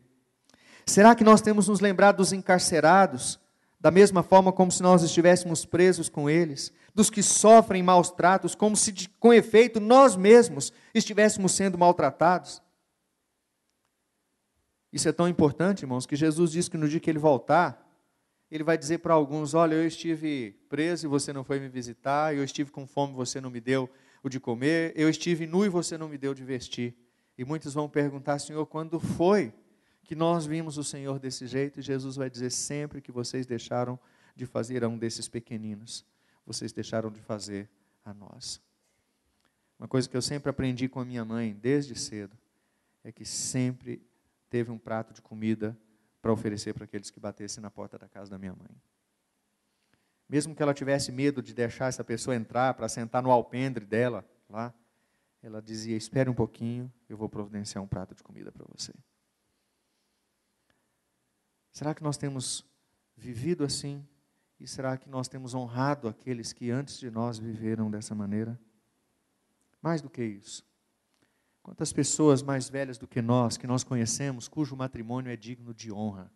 Será que nós temos nos lembrado dos encarcerados, da mesma forma como se nós estivéssemos presos com eles, dos que sofrem maus tratos, como se com efeito nós mesmos estivéssemos sendo maltratados? Isso é tão importante, irmãos, que Jesus diz que no dia que Ele voltar, Ele vai dizer para alguns: olha, eu estive preso e você não foi me visitar, eu estive com fome e você não me deu o de comer, eu estive nu e você não me deu de vestir. E muitos vão perguntar: Senhor, quando foi que nós vimos o Senhor desse jeito? E Jesus vai dizer: sempre que vocês deixaram de fazer a um desses pequeninos, vocês deixaram de fazer a nós. Uma coisa que eu sempre aprendi com a minha mãe, desde cedo, é que sempre teve um prato de comida para oferecer para aqueles que batessem na porta da casa da minha mãe. Mesmo que ela tivesse medo de deixar essa pessoa entrar para sentar no alpendre dela lá, ela dizia: espere um pouquinho, eu vou providenciar um prato de comida para você. Será que nós temos vivido assim? E será que nós temos honrado aqueles que antes de nós viveram dessa maneira? Mais do que isso, quantas pessoas mais velhas do que nós conhecemos, cujo matrimônio é digno de honra?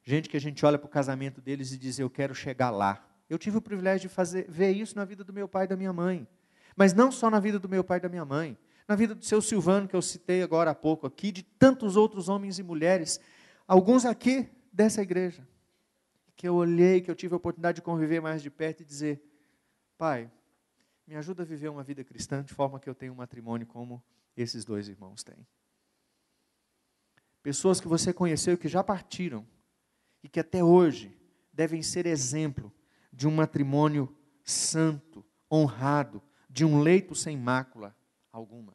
Gente que a gente olha para o casamento deles e diz: eu quero chegar lá. Eu tive o privilégio de ver isso na vida do meu pai e da minha mãe. Mas não só na vida do meu pai e da minha mãe, na vida do seu Silvano, que eu citei agora há pouco aqui, de tantos outros homens e mulheres, alguns aqui dessa igreja, que eu olhei, que eu tive a oportunidade de conviver mais de perto e dizer: pai, me ajuda a viver uma vida cristã de forma que eu tenha um matrimônio como esses dois irmãos têm. Pessoas que você conheceu e que já partiram, e que até hoje devem ser exemplo de um matrimônio santo, honrado, de um leito sem mácula alguma.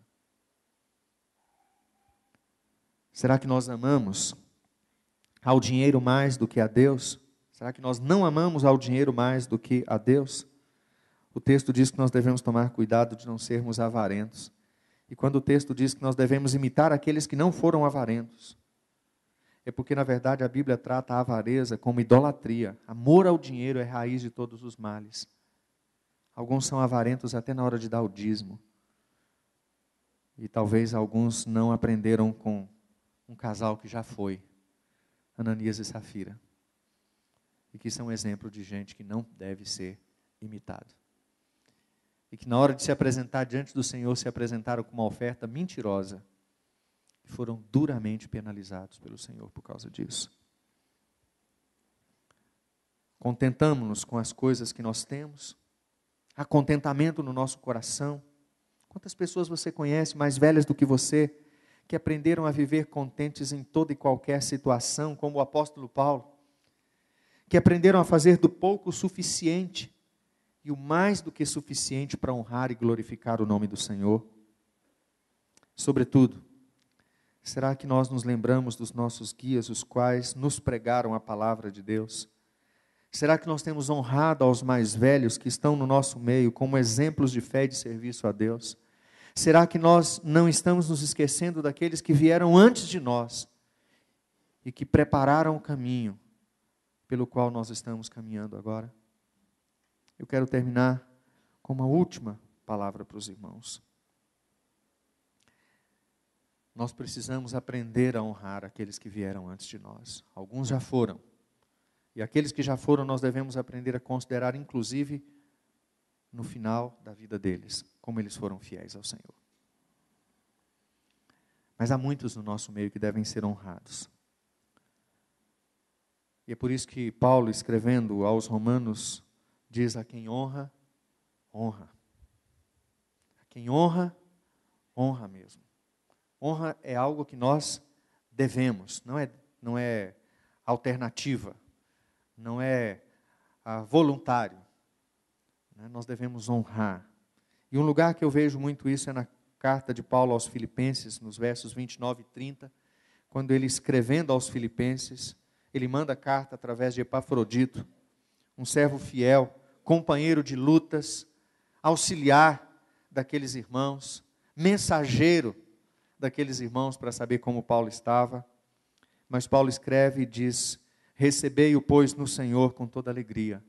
Será que nós amamos ao dinheiro mais do que a Deus? Será que nós não amamos ao dinheiro mais do que a Deus? O texto diz que nós devemos tomar cuidado de não sermos avarentos. E quando o texto diz que nós devemos imitar aqueles que não foram avarentos, é porque, na verdade, a Bíblia trata a avareza como idolatria. Amor ao dinheiro é raiz de todos os males. Alguns são avarentos até na hora de dar o dízimo. E talvez alguns não aprenderam com um casal que já foi, Ananias e Safira. E que são exemplo de gente que não deve ser imitado. E que na hora de se apresentar diante do Senhor, se apresentaram com uma oferta mentirosa. E foram duramente penalizados pelo Senhor por causa disso. Contentamos-nos com as coisas que nós temos. Há contentamento no nosso coração. Quantas pessoas você conhece, mais velhas do que você, que aprenderam a viver contentes em toda e qualquer situação, como o apóstolo Paulo, que aprenderam a fazer do pouco o suficiente e o mais do que suficiente para honrar e glorificar o nome do Senhor? Sobretudo, será que nós nos lembramos dos nossos guias, os quais nos pregaram a palavra de Deus? Será que nós temos honrado aos mais velhos que estão no nosso meio como exemplos de fé e de serviço a Deus? Será que nós não estamos nos esquecendo daqueles que vieram antes de nós e que prepararam o caminho pelo qual nós estamos caminhando agora? Eu quero terminar com uma última palavra para os irmãos. Nós precisamos aprender a honrar aqueles que vieram antes de nós. Alguns já foram. E aqueles que já foram, nós devemos aprender a considerar, inclusive, no final da vida deles, como eles foram fiéis ao Senhor. Mas há muitos no nosso meio que devem ser honrados. E é por isso que Paulo, escrevendo aos Romanos, diz: a quem honra, honra. A quem honra, honra mesmo. Honra é algo que nós devemos, não é alternativa. Não é voluntário. Nós devemos honrar. E um lugar que eu vejo muito isso é na carta de Paulo aos Filipenses, nos versos 29 e 30, quando ele, escrevendo aos Filipenses, ele manda a carta através de Epafrodito, um servo fiel, companheiro de lutas, auxiliar daqueles irmãos, mensageiro daqueles irmãos para saber como Paulo estava. Mas Paulo escreve e diz: recebei-o, pois, no Senhor com toda alegria,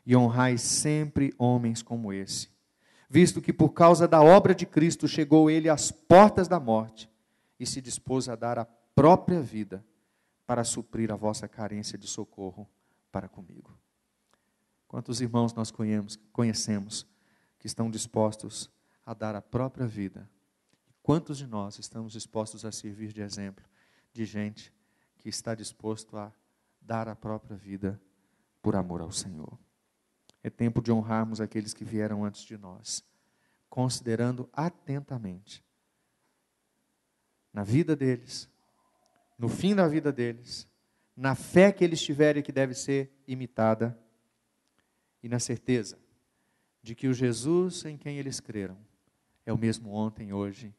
e honrai sempre homens como esse, visto que por causa da obra de Cristo chegou ele às portas da morte, e se dispôs a dar a própria vida, para suprir a vossa carência de socorro para comigo. Quantos irmãos nós conhecemos que estão dispostos a dar a própria vida? Quantos de nós estamos dispostos a servir de exemplo de gente que está disposto a dar a própria vida por amor ao Senhor? É tempo de honrarmos aqueles que vieram antes de nós, considerando atentamente na vida deles, no fim da vida deles, na fé que eles tiverem que deve ser imitada, e na certeza de que o Jesus em quem eles creram é o mesmo ontem, hoje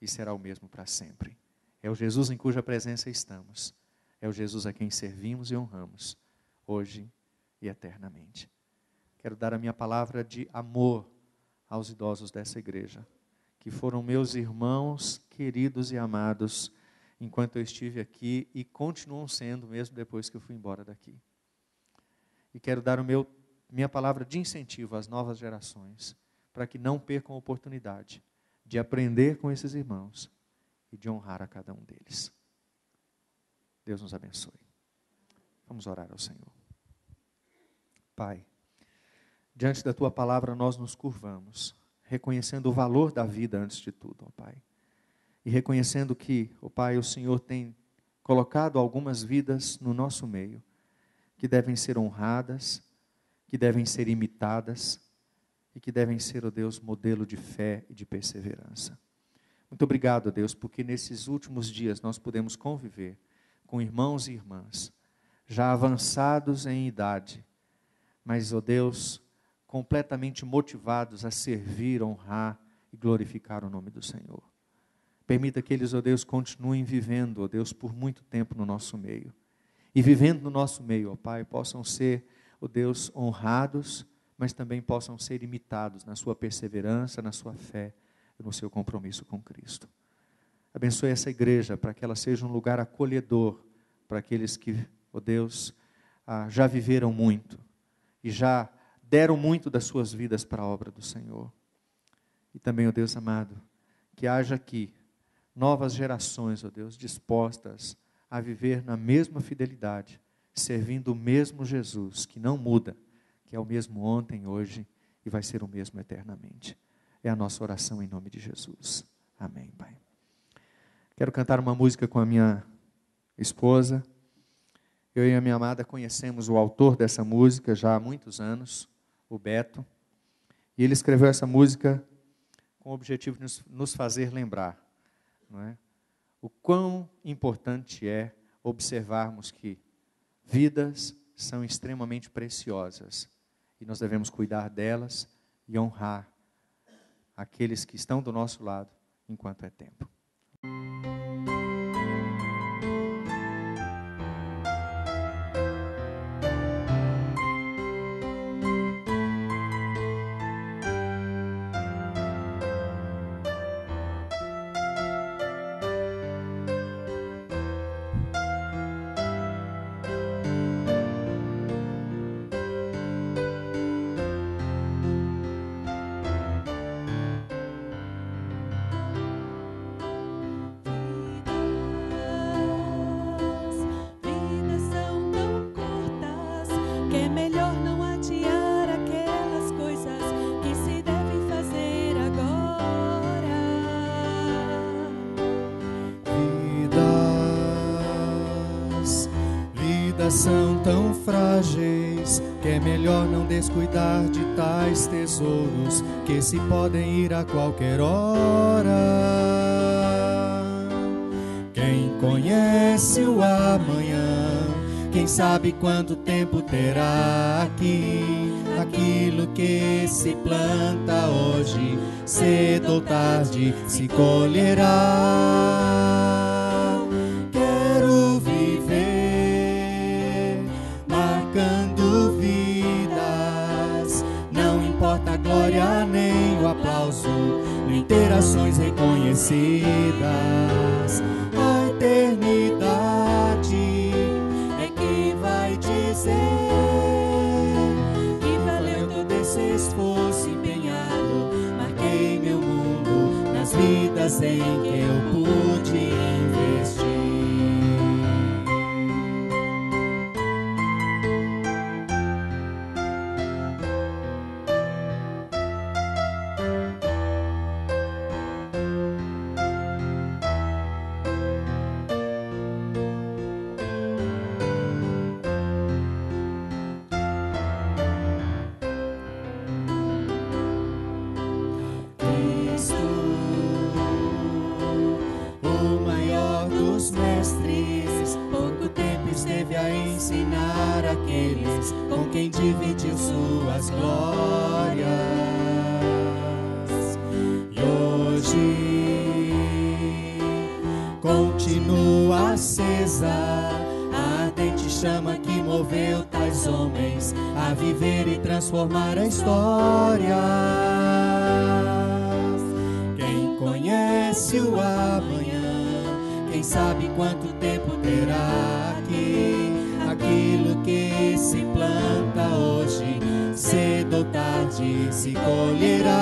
e será o mesmo para sempre. É o Jesus em cuja presença estamos. É o Jesus a quem servimos e honramos, hoje e eternamente. Quero dar a minha palavra de amor aos idosos dessa igreja, que foram meus irmãos queridos e amados, enquanto eu estive aqui e continuam sendo, mesmo depois que eu fui embora daqui. E quero dar minha palavra de incentivo às novas gerações, para que não percam a oportunidade de aprender com esses irmãos e de honrar a cada um deles. Deus nos abençoe. Vamos orar ao Senhor. Pai, diante da Tua palavra nós nos curvamos, reconhecendo o valor da vida antes de tudo, ó Pai. E reconhecendo que, ó Pai, o Senhor tem colocado algumas vidas no nosso meio, que devem ser honradas, que devem ser imitadas, e que devem ser, ó Deus, modelo de fé e de perseverança. Muito obrigado, ó Deus, porque nesses últimos dias nós podemos conviver com irmãos e irmãs, já avançados em idade, mas, ó Deus, completamente motivados a servir, honrar e glorificar o nome do Senhor. Permita que eles, ó Deus, continuem vivendo, ó Deus, por muito tempo no nosso meio. E vivendo no nosso meio, ó Pai, possam ser, ó Deus, honrados, mas também possam ser imitados na sua perseverança, na sua fé e no seu compromisso com Cristo. Abençoe essa igreja para que ela seja um lugar acolhedor para aqueles que, ó Deus, já viveram muito e já deram muito das suas vidas para a obra do Senhor. E também, ó Deus amado, que haja aqui novas gerações, ó Deus, dispostas a viver na mesma fidelidade, servindo o mesmo Jesus, que não muda, que é o mesmo ontem, hoje e vai ser o mesmo eternamente. É a nossa oração em nome de Jesus. Amém, Pai. Quero cantar uma música com a minha esposa. Eu e a minha amada conhecemos o autor dessa música já há muitos anos, o Beto. E ele escreveu essa música com o objetivo de nos fazer lembrar, não é? O quão importante é observarmos que vidas são extremamente preciosas e nós devemos cuidar delas e honrar aqueles que estão do nosso lado enquanto é tempo. São tão frágeis que é melhor não descuidar de tais tesouros que se podem ir a qualquer hora. Quem conhece o amanhã, quem sabe quanto tempo terá aqui? Aquilo que se planta hoje, cedo ou tarde se colherá. Quero viver marcando vidas, não importa a glória nem o aplauso, nem ter ações reconhecidas. A eternidade é quem vai dizer que valeu todo esse esforço empenhado. Marquei meu mundo nas vidas em que eu pude investir. Pouco tempo esteve a ensinar aqueles com quem dividiu suas glórias. E hoje continua acesa a ardente chama que moveu tais homens a viver e transformar a história. Quem conhece o amanhã, quem sabe quanto tempo terá aqui? Aquilo que se planta hoje, cedo ou tarde se colherá.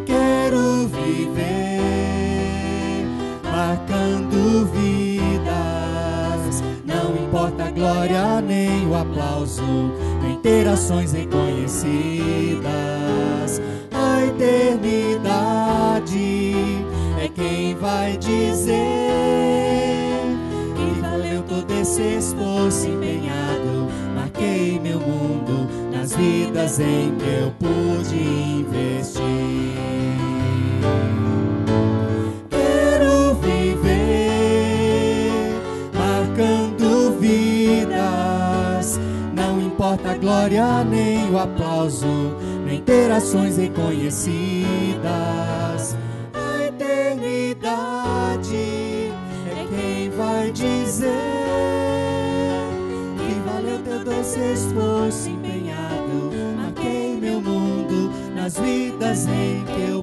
Quero viver marcando vidas, não importa a glória nem o aplauso, nem ter ações reconhecidas. A eternidade é quem vai dizer que valeu todo esse esforço empenhado. Marquei meu mundo nas vidas em que eu pude investir. Quero viver marcando vidas, não importa a glória nem o aplauso, nem ter ações reconhecidas. É quem vai dizer que valeu todo esse esforço empenhado. Marquei meu mundo nas vidas em que eu